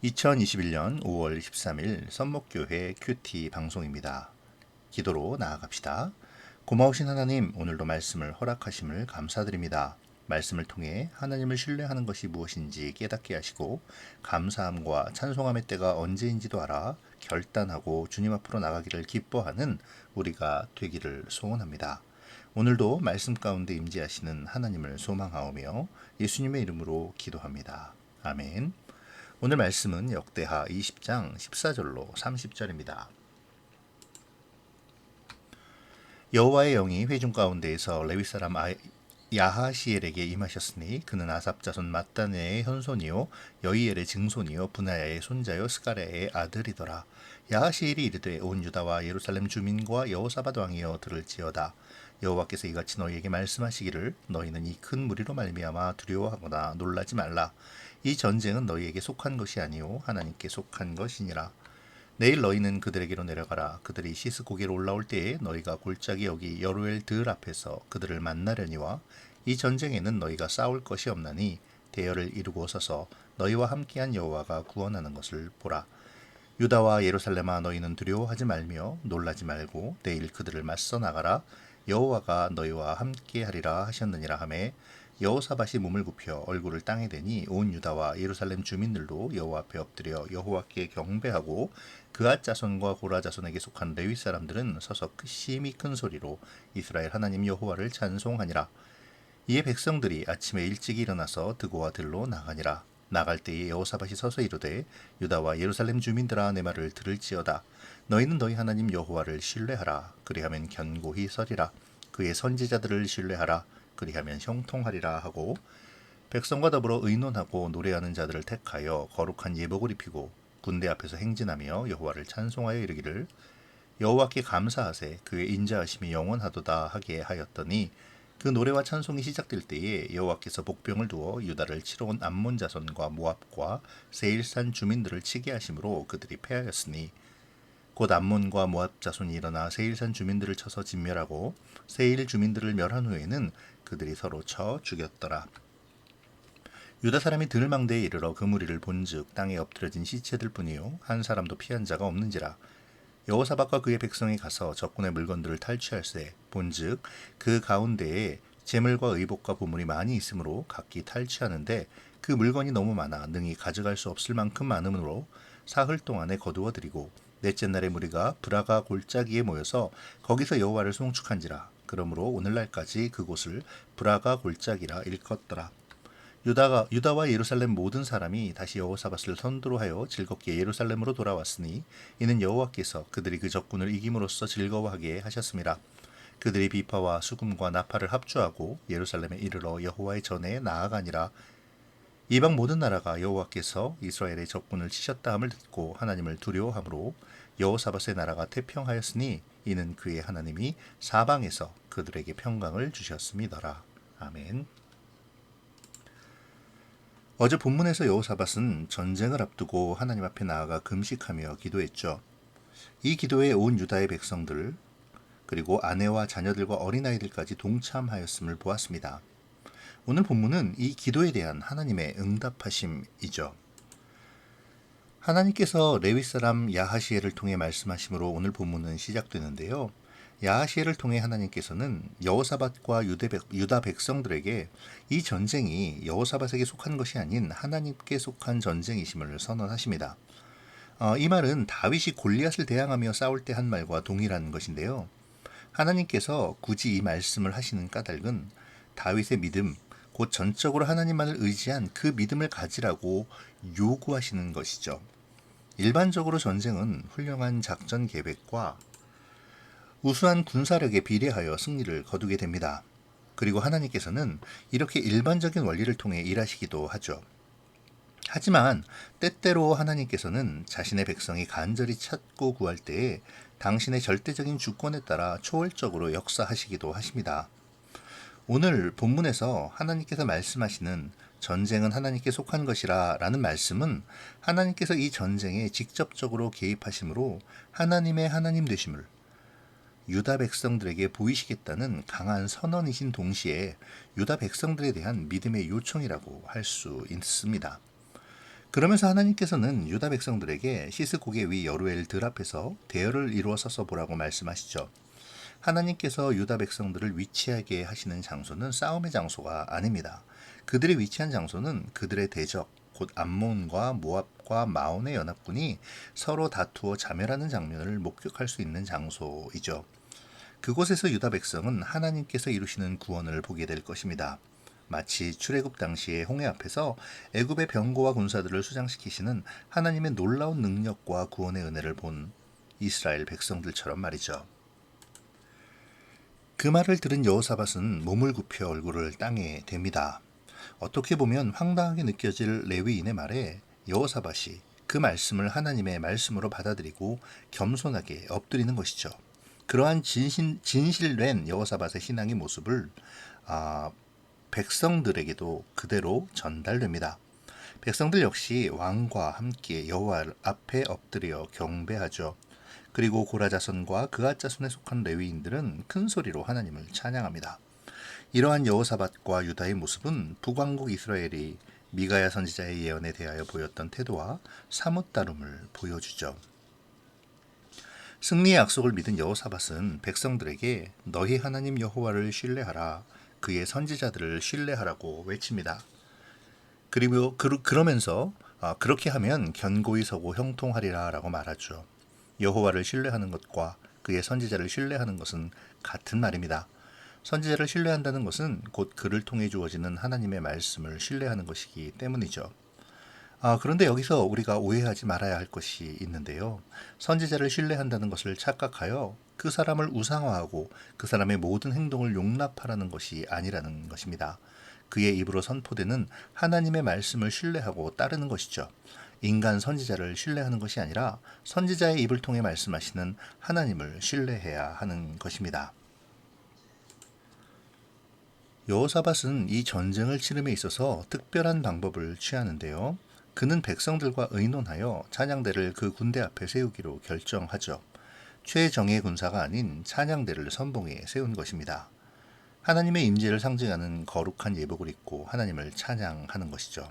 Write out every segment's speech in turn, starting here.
2021년 5월 13일 썸목교회 큐티 방송입니다. 기도로 나아갑시다. 고마우신 하나님, 오늘도 말씀을 허락하심을 감사드립니다. 말씀을 통해 하나님을 신뢰하는 것이 무엇인지 깨닫게 하시고 감사함과 찬송함의 때가 언제인지도 알아 결단하고 주님 앞으로 나가기를 기뻐하는 우리가 되기를 소원합니다. 오늘도 말씀 가운데 임재하시는 하나님을 소망하오며 예수님의 이름으로 기도합니다. 아멘. 오늘 말씀은 역대하 20장 14절로 30절입니다. 여호와의 영이 회중 가운데에서 레위 사람 야하시엘에게 임하셨으니 그는 아삽 자손 마따네의 현손이요 여이엘의 증손이요 분하야의 손자요 스가랴의 아들이더라. 야하시엘이 이르되 온 유다와 예루살렘 주민과 여호사밧 왕이여 들을지어다. 여호와께서 이같이 너희에게 말씀하시기를 너희는 이 큰 무리로 말미암아 두려워하거나 놀라지 말라. 이 전쟁은 너희에게 속한 것이 아니요 하나님께 속한 것이니라. 내일 너희는 그들에게로 내려가라. 그들이 시스 고개로 올라올 때에 너희가 골짜기 여기 여로엘 들 앞에서 그들을 만나려니와 이 전쟁에는 너희가 싸울 것이 없나니 대열을 이루고 서서 너희와 함께한 여호와가 구원하는 것을 보라. 유다와 예루살렘아 너희는 두려워하지 말며 놀라지 말고 내일 그들을 맞서 나가라. 여호와가 너희와 함께하리라 하셨느니라 하매 여호사밧이 몸을 굽혀 얼굴을 땅에 대니 온 유다와 예루살렘 주민들도 여호와 앞에 엎드려 여호와께 경배하고 그앗 자손과 고라 자손에게 속한 레위 사람들은 서서 심히 큰 소리로 이스라엘 하나님 여호와를 찬송하니라. 이에 백성들이 아침에 일찍 일어나서 드고와 들로 나가니라. 나갈 때에 여호사밧이 서서 이르되 유다와 예루살렘 주민들아 내 말을 들을지어다. 너희는 너희 하나님 여호와를 신뢰하라. 그리하면 견고히 서리라. 그의 선지자들을 신뢰하라. 그리하면 형통하리라 하고 백성과 더불어 의논하고 노래하는 자들을 택하여 거룩한 예복을 입히고 군대 앞에서 행진하며 여호와를 찬송하여 이르기를 여호와께 감사하세 그의 인자하심이 영원하도다 하게 하였더니 그 노래와 찬송이 시작될 때에 여호와께서 복병을 두어 유다를 치러 온 암몬 자손과 모압과 세일산 주민들을 치게 하심으로 그들이 패하였으니 곧 암몬과 모압 자손이 일어나 세일산 주민들을 쳐서 진멸하고 세일 주민들을 멸한 후에는 그들이 서로 쳐 죽였더라. 유다 사람이 들망대에 이르러 그 무리를 본즉 땅에 엎드려진 시체들 뿐이요 한 사람도 피한 자가 없는지라. 여호사밧과 그의 백성이 가서 적군의 물건들을 탈취할세 본즉 그 가운데에 재물과 의복과 보물이 많이 있으므로 각기 탈취하는데 그 물건이 너무 많아 능히 가져갈 수 없을 만큼 많으므로 사흘 동안에 거두어들이고 넷째 날에 무리가 브라가 골짜기에 모여서 거기서 여호와를 송축한지라. 그러므로 오늘날까지 그곳을 브라가 골짜기라 일컫더라. 유다와 예루살렘 모든 사람이 다시 여호사밧을 선두로 하여 즐겁게 예루살렘으로 돌아왔으니 이는 여호와께서 그들이 그 적군을 이김으로써 즐거워하게 하셨습니다. 그들이 비파와 수금과 나팔을 합주하고 예루살렘에 이르러 여호와의 전에 나아가니라. 이방 모든 나라가 여호와께서 이스라엘의 적군을 치셨다 함을 듣고 하나님을 두려워함으로 여호사밧의 나라가 태평하였으니 이는 그의 하나님이 사방에서 그들에게 평강을 주셨음이더라. 아멘. 어제 본문에서 여호사밧은 전쟁을 앞두고 하나님 앞에 나아가 금식하며 기도했죠. 이 기도에 온 유다의 백성들 그리고 아내와 자녀들과 어린아이들까지 동참하였음을 보았습니다. 오늘 본문은 이 기도에 대한 하나님의 응답하심이죠. 하나님께서 레위 사람 야하시엘을 통해 말씀하심으로 오늘 본문은 시작되는데요. 야하시엘을 통해 하나님께서는 여호사밧과 유다 백성들에게 이 전쟁이 여호사밧에게 속한 것이 아닌 하나님께 속한 전쟁이심을 선언하십니다. 이 말은 다윗이 골리앗을 대항하며 싸울 때 한 말과 동일한 것인데요. 하나님께서 굳이 이 말씀을 하시는 까닭은 다윗의 믿음, 곧 전적으로 하나님만을 의지한 그 믿음을 가지라고 요구하시는 것이죠. 일반적으로 전쟁은 훌륭한 작전 계획과 우수한 군사력에 비례하여 승리를 거두게 됩니다. 그리고 하나님께서는 이렇게 일반적인 원리를 통해 일하시기도 하죠. 하지만 때때로 하나님께서는 자신의 백성이 간절히 찾고 구할 때에 당신의 절대적인 주권에 따라 초월적으로 역사하시기도 하십니다. 오늘 본문에서 하나님께서 말씀하시는 전쟁은 하나님께 속한 것이라 라는 말씀은 하나님께서 이 전쟁에 직접적으로 개입하심으로 하나님의 하나님 되심을 유다 백성들에게 보이시겠다는 강한 선언이신 동시에 유다 백성들에 대한 믿음의 요청이라고 할 수 있습니다. 그러면서 하나님께서는 유다 백성들에게 시스 고개 위 여루엘 들 앞에서 대열을 이루어 서서 보라고 말씀하시죠. 하나님께서 유다 백성들을 위치하게 하시는 장소는 싸움의 장소가 아닙니다. 그들이 위치한 장소는 그들의 대적, 곧 암몬과 모압과 마온의 연합군이 서로 다투어 자멸하는 장면을 목격할 수 있는 장소이죠. 그곳에서 유다 백성은 하나님께서 이루시는 구원을 보게 될 것입니다. 마치 출애굽 당시의 홍해 앞에서 애굽의 병거와 군사들을 수장시키시는 하나님의 놀라운 능력과 구원의 은혜를 본 이스라엘 백성들처럼 말이죠. 그 말을 들은 여호사밧은 몸을 굽혀 얼굴을 땅에 댑니다. 어떻게 보면 황당하게 느껴질 레위인의 말에 여호사밧이 그 말씀을 하나님의 말씀으로 받아들이고 겸손하게 엎드리는 것이죠. 그러한 진실된 여호사밧의 신앙의 모습을 백성들에게도 그대로 전달됩니다. 백성들 역시 왕과 함께 여호와 앞에 엎드려 경배하죠. 그리고 고라 자손과 그앗 자손에 속한 레위인들은 큰 소리로 하나님을 찬양합니다. 이러한 여호사밧과 유다의 모습은 북왕국 이스라엘이 미가야 선지자의 예언에 대하여 보였던 태도와 사뭇 다름을 보여주죠. 승리의 약속을 믿은 여호사밧은 백성들에게 너희 하나님 여호와를 신뢰하라, 그의 선지자들을 신뢰하라고 외칩니다. 그리고 그러면서 그렇게 하면 견고히 서고 형통하리라 라고 말하죠. 여호와를 신뢰하는 것과 그의 선지자를 신뢰하는 것은 같은 말입니다. 선지자를 신뢰한다는 것은 곧 그를 통해 주어지는 하나님의 말씀을 신뢰하는 것이기 때문이죠. 그런데 여기서 우리가 오해하지 말아야 할 것이 있는데요. 선지자를 신뢰한다는 것을 착각하여 그 사람을 우상화하고 그 사람의 모든 행동을 용납하라는 것이 아니라는 것입니다. 그의 입으로 선포되는 하나님의 말씀을 신뢰하고 따르는 것이죠. 인간 선지자를 신뢰하는 것이 아니라 선지자의 입을 통해 말씀하시는 하나님을 신뢰해야 하는 것입니다. 여호사밧은 이 전쟁을 치름에 있어서 특별한 방법을 취하는데요. 그는 백성들과 의논하여 찬양대를 그 군대 앞에 세우기로 결정하죠. 최정예 군사가 아닌 찬양대를 선봉에 세운 것입니다. 하나님의 임재를 상징하는 거룩한 예복을 입고 하나님을 찬양하는 것이죠.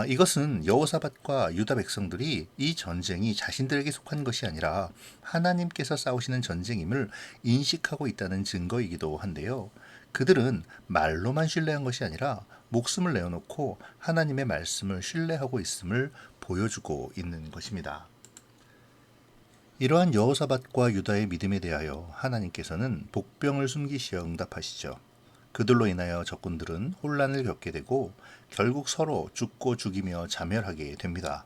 이것은 여호사밧과 유다 백성들이 이 전쟁이 자신들에게 속한 것이 아니라 하나님께서 싸우시는 전쟁임을 인식하고 있다는 증거이기도 한데요. 그들은 말로만 신뢰한 것이 아니라 목숨을 내어놓고 하나님의 말씀을 신뢰하고 있음을 보여주고 있는 것입니다. 이러한 여호사밧과 유다의 믿음에 대하여 하나님께서는 복병을 숨기시어 응답하시죠. 그들로 인하여 적군들은 혼란을 겪게 되고 결국 서로 죽고 죽이며 자멸하게 됩니다.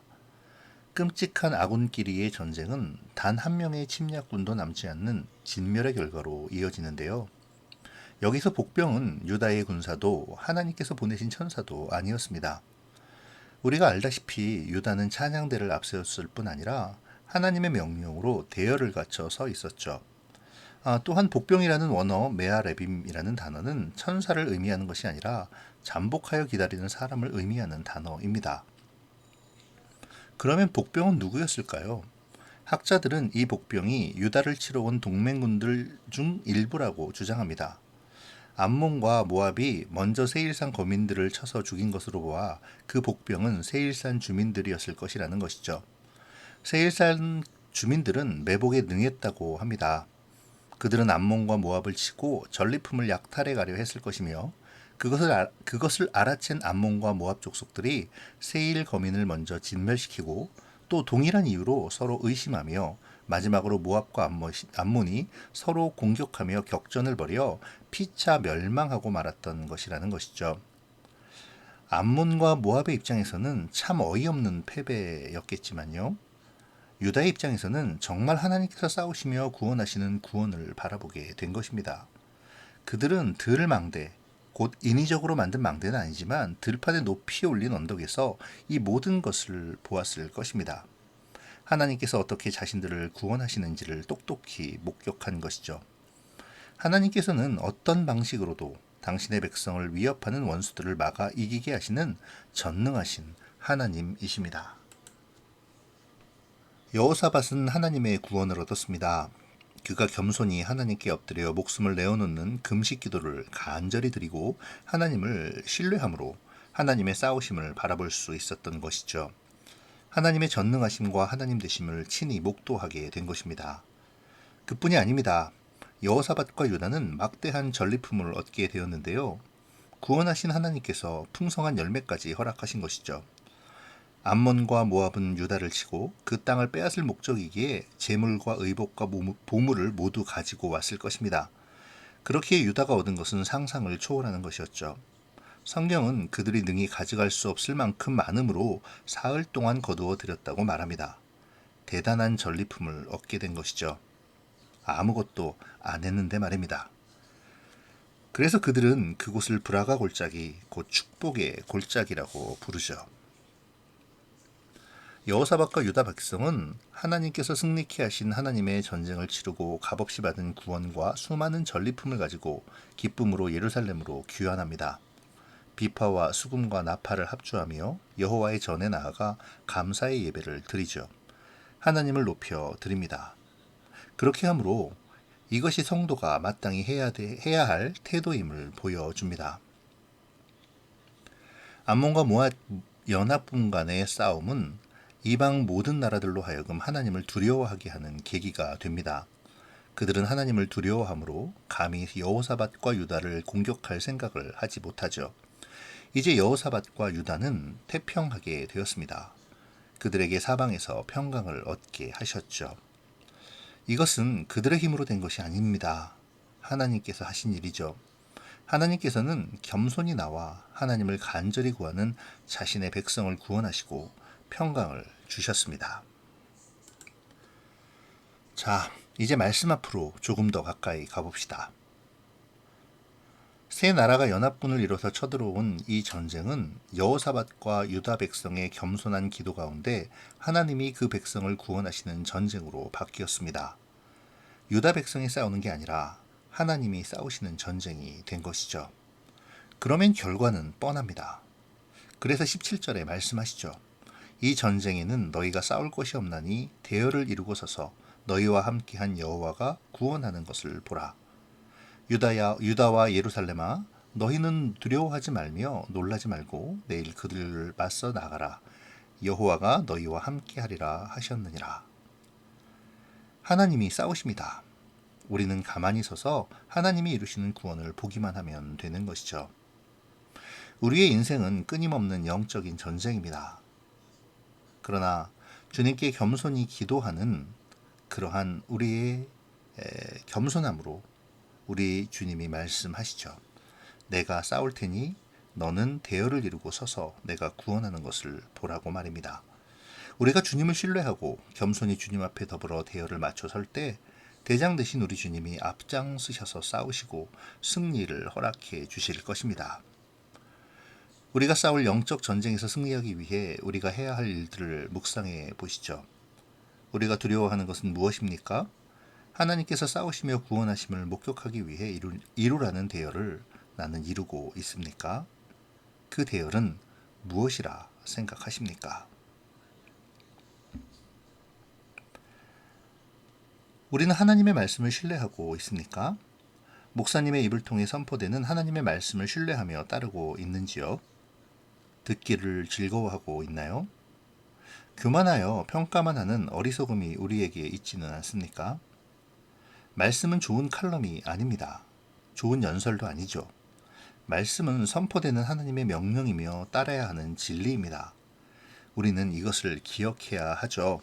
끔찍한 아군끼리의 전쟁은 단 한 명의 침략군도 남지 않는 진멸의 결과로 이어지는데요. 여기서 복병은 유다의 군사도 하나님께서 보내신 천사도 아니었습니다. 우리가 알다시피 유다는 찬양대를 앞세웠을 뿐 아니라 하나님의 명령으로 대열을 갖춰 서 있었죠. 또한 복병이라는 원어 메아레빔이라는 단어는 천사를 의미하는 것이 아니라 잠복하여 기다리는 사람을 의미하는 단어입니다. 그러면 복병은 누구였을까요? 학자들은 이 복병이 유다를 치러 온 동맹군들 중 일부라고 주장합니다. 암몬과 모압이 먼저 세일산 거민들을 쳐서 죽인 것으로 보아 그 복병은 세일산 주민들이었을 것이라는 것이죠. 세일산 주민들은 매복에 능했다고 합니다. 그들은 암몬과 모압을 치고 전리품을 약탈해 가려 했을 것이며 그것을 알아챈 암몬과 모압 족속들이 세일 거민을 먼저 진멸시키고 또 동일한 이유로 서로 의심하며 마지막으로 모압과 암몬이 서로 공격하며 격전을 벌여 피차 멸망하고 말았던 것이라는 것이죠. 암몬과 모압의 입장에서는 참 어이없는 패배였겠지만요. 유다의 입장에서는 정말 하나님께서 싸우시며 구원하시는 구원을 바라보게 된 것입니다. 그들은 들망대, 곧 인위적으로 만든 망대는 아니지만 들판에 높이 올린 언덕에서 이 모든 것을 보았을 것입니다. 하나님께서 어떻게 자신들을 구원하시는지를 똑똑히 목격한 것이죠. 하나님께서는 어떤 방식으로도 당신의 백성을 위협하는 원수들을 막아 이기게 하시는 전능하신 하나님이십니다. 여호사밧은 하나님의 구원을 얻었습니다. 그가 겸손히 하나님께 엎드려 목숨을 내어놓는 금식 기도를 간절히 드리고 하나님을 신뢰함으로 하나님의 싸우심을 바라볼 수 있었던 것이죠. 하나님의 전능하심과 하나님 되심을 친히 목도하게 된 것입니다. 그뿐이 아닙니다. 여호사밧과 유다는 막대한 전리품을 얻게 되었는데요. 구원하신 하나님께서 풍성한 열매까지 허락하신 것이죠. 암몬과 모압은 유다를 치고 그 땅을 빼앗을 목적이기에 재물과 의복과 보물을 모두 가지고 왔을 것입니다. 그렇기에 유다가 얻은 것은 상상을 초월하는 것이었죠. 성경은 그들이 능히 가져갈 수 없을 만큼 많음으로 사흘 동안 거두어 들였다고 말합니다. 대단한 전리품을 얻게 된 것이죠. 아무것도 안 했는데 말입니다. 그래서 그들은 그곳을 브라가 골짜기, 곧 축복의 골짜기라고 부르죠. 여호사밧과 유다 백성은 하나님께서 승리케 하신 하나님의 전쟁을 치르고 값없이 받은 구원과 수많은 전리품을 가지고 기쁨으로 예루살렘으로 귀환합니다. 비파와 수금과 나팔을 합주하며 여호와의 전에 나아가 감사의 예배를 드리죠. 하나님을 높여 드립니다. 그렇게 함으로 이것이 성도가 마땅히 해야 할 태도임을 보여줍니다. 암몬과 모압 연합군 간의 싸움은 이방 모든 나라들로 하여금 하나님을 두려워하게 하는 계기가 됩니다. 그들은 하나님을 두려워함으로 감히 여호사밧과 유다를 공격할 생각을 하지 못하죠. 이제 여호사밧과 유다는 태평하게 되었습니다. 그들에게 사방에서 평강을 얻게 하셨죠. 이것은 그들의 힘으로 된 것이 아닙니다. 하나님께서 하신 일이죠. 하나님께서는 겸손히 나와 하나님을 간절히 구하는 자신의 백성을 구원하시고 평강을 주셨습니다. 자, 이제 말씀 앞으로 조금 더 가까이 가봅시다. 세 나라가 연합군을 이뤄서 쳐들어온 이 전쟁은 여호사밧과 유다 백성의 겸손한 기도 가운데 하나님이 그 백성을 구원하시는 전쟁으로 바뀌었습니다. 유다 백성이 싸우는 게 아니라 하나님이 싸우시는 전쟁이 된 것이죠. 그러면 결과는 뻔합니다. 그래서 17절에 말씀하시죠. 이 전쟁에는 너희가 싸울 것이 없나니 대열을 이루고 서서 너희와 함께한 여호와가 구원하는 것을 보라. 유다와 예루살렘아, 너희는 두려워하지 말며 놀라지 말고 내일 그들을 맞서 나가라. 여호와가 너희와 함께하리라 하셨느니라. 하나님이 싸우십니다. 우리는 가만히 서서 하나님이 이루시는 구원을 보기만 하면 되는 것이죠. 우리의 인생은 끊임없는 영적인 전쟁입니다. 그러나 주님께 겸손히 기도하는 그러한 우리의 겸손함으로 우리 주님이 말씀하시죠. 내가 싸울 테니 너는 대열을 이루고 서서 내가 구원하는 것을 보라고 말입니다. 우리가 주님을 신뢰하고 겸손히 주님 앞에 더불어 대열을 맞춰 설 때 대장 되신 우리 주님이 앞장서셔서 싸우시고 승리를 허락해 주실 것입니다. 우리가 싸울 영적 전쟁에서 승리하기 위해 우리가 해야 할 일들을 묵상해 보시죠. 우리가 두려워하는 것은 무엇입니까? 하나님께서 싸우시며 구원하심을 목격하기 위해 이루라는 대열을 나는 이루고 있습니까? 그 대열은 무엇이라 생각하십니까? 우리는 하나님의 말씀을 신뢰하고 있습니까? 목사님의 입을 통해 선포되는 하나님의 말씀을 신뢰하며 따르고 있는지요? 듣기를 즐거워하고 있나요? 교만하여 평가만 하는 어리석음이 우리에게 있지는 않습니까? 말씀은 좋은 칼럼이 아닙니다. 좋은 연설도 아니죠. 말씀은 선포되는 하나님의 명령이며 따라야 하는 진리입니다. 우리는 이것을 기억해야 하죠.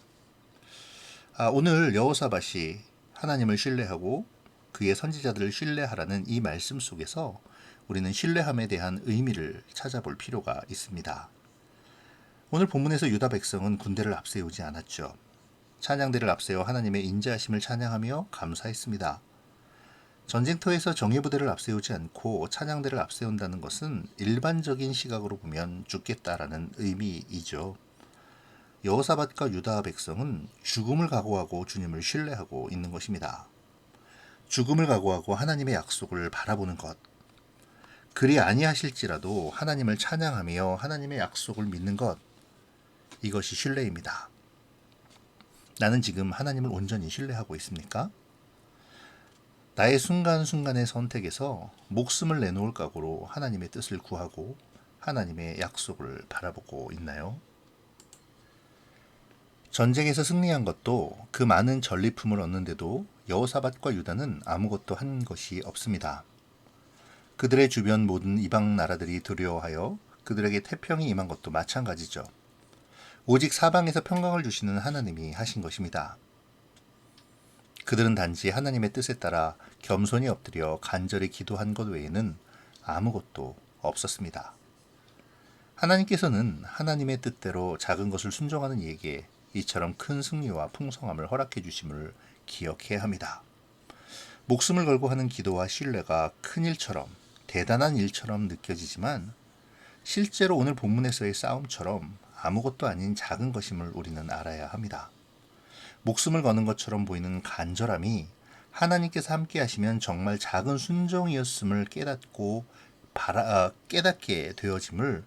오늘 여호사밧이 하나님을 신뢰하고 그의 선지자들을 신뢰하라는 이 말씀 속에서 우리는 신뢰함에 대한 의미를 찾아볼 필요가 있습니다. 오늘 본문에서 유다 백성은 군대를 앞세우지 않았죠. 찬양대를 앞세워 하나님의 인자하심을 찬양하며 감사했습니다. 전쟁터에서 정예부대를 앞세우지 않고 찬양대를 앞세운다는 것은 일반적인 시각으로 보면 죽겠다라는 의미이죠. 여호사밧과 유다 백성은 죽음을 각오하고 주님을 신뢰하고 있는 것입니다. 죽음을 각오하고 하나님의 약속을 바라보는 것. 그리 아니하실지라도 하나님을 찬양하며 하나님의 약속을 믿는 것. 이것이 신뢰입니다. 나는 지금 하나님을 온전히 신뢰하고 있습니까? 나의 순간순간의 선택에서 목숨을 내놓을 각오로 하나님의 뜻을 구하고 하나님의 약속을 바라보고 있나요? 전쟁에서 승리한 것도 그 많은 전리품을 얻는데도 여호사밧과 유다는 아무것도 한 것이 없습니다. 그들의 주변 모든 이방 나라들이 두려워하여 그들에게 태평이 임한 것도 마찬가지죠. 오직 사방에서 평강을 주시는 하나님이 하신 것입니다. 그들은 단지 하나님의 뜻에 따라 겸손히 엎드려 간절히 기도한 것 외에는 아무것도 없었습니다. 하나님께서는 하나님의 뜻대로 작은 것을 순종하는 이에게 이처럼 큰 승리와 풍성함을 허락해 주심을 기억해야 합니다. 목숨을 걸고 하는 기도와 신뢰가 큰 일처럼, 대단한 일처럼 느껴지지만 실제로 오늘 본문에서의 싸움처럼 아무것도 아닌 작은 것임을 우리는 알아야 합니다. 목숨을 거는 것처럼 보이는 간절함이 하나님께서 함께 하시면 정말 작은 순종이었음을 깨닫게 되어짐을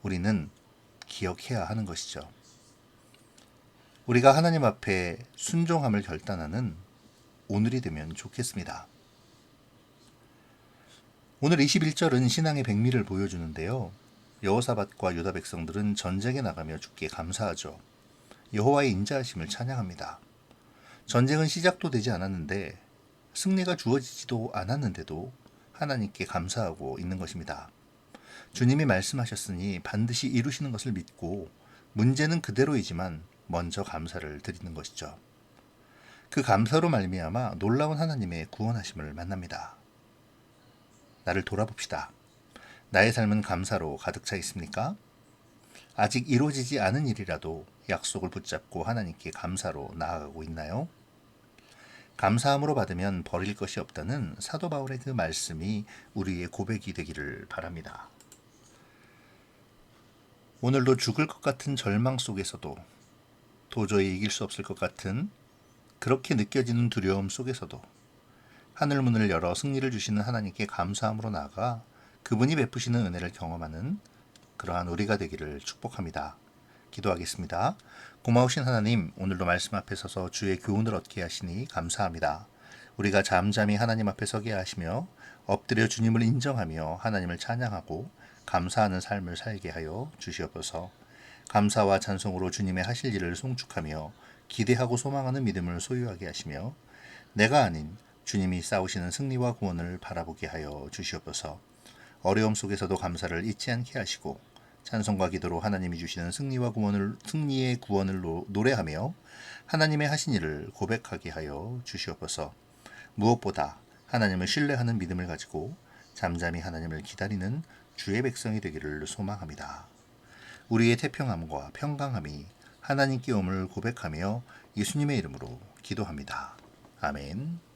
우리는 기억해야 하는 것이죠. 우리가 하나님 앞에 순종함을 결단하는 오늘이 되면 좋겠습니다. 오늘 21절은 신앙의 백미를 보여주는데요. 여호사밧과 유다 백성들은 전쟁에 나가며 주께 감사하죠. 여호와의 인자하심을 찬양합니다. 전쟁은 시작도 되지 않았는데 승리가 주어지지도 않았는데도 하나님께 감사하고 있는 것입니다. 주님이 말씀하셨으니 반드시 이루시는 것을 믿고 문제는 그대로이지만 먼저 감사를 드리는 것이죠. 그 감사로 말미암아 놀라운 하나님의 구원하심을 만납니다. 나를 돌아봅시다. 나의 삶은 감사로 가득 차 있습니까? 아직 이루어지지 않은 일이라도 약속을 붙잡고 하나님께 감사로 나아가고 있나요? 감사함으로 받으면 버릴 것이 없다는 사도 바울의 그 말씀이 우리의 고백이 되기를 바랍니다. 오늘도 죽을 것 같은 절망 속에서도 도저히 이길 수 없을 것 같은 그렇게 느껴지는 두려움 속에서도 하늘문을 열어 승리를 주시는 하나님께 감사함으로 나아가 그분이 베푸시는 은혜를 경험하는 그러한 우리가 되기를 축복합니다. 기도하겠습니다. 고마우신 하나님, 오늘도 말씀 앞에 서서 주의 교훈을 얻게 하시니 감사합니다. 우리가 잠잠히 하나님 앞에 서게 하시며 엎드려 주님을 인정하며 하나님을 찬양하고 감사하는 삶을 살게 하여 주시옵소서. 감사와 찬송으로 주님의 하실 일을 송축하며 기대하고 소망하는 믿음을 소유하게 하시며 내가 아닌 주님이 싸우시는 승리와 구원을 바라보게 하여 주시옵소서. 어려움 속에서도 감사를 잊지 않게 하시고 찬송과 기도로 하나님이 주시는 승리의 구원을 노래하며 하나님의 하신 일을 고백하게 하여 주시옵소서. 무엇보다 하나님을 신뢰하는 믿음을 가지고 잠잠히 하나님을 기다리는 주의 백성이 되기를 소망합니다. 우리의 태평함과 평강함이 하나님께 옴을 고백하며 예수님의 이름으로 기도합니다. 아멘.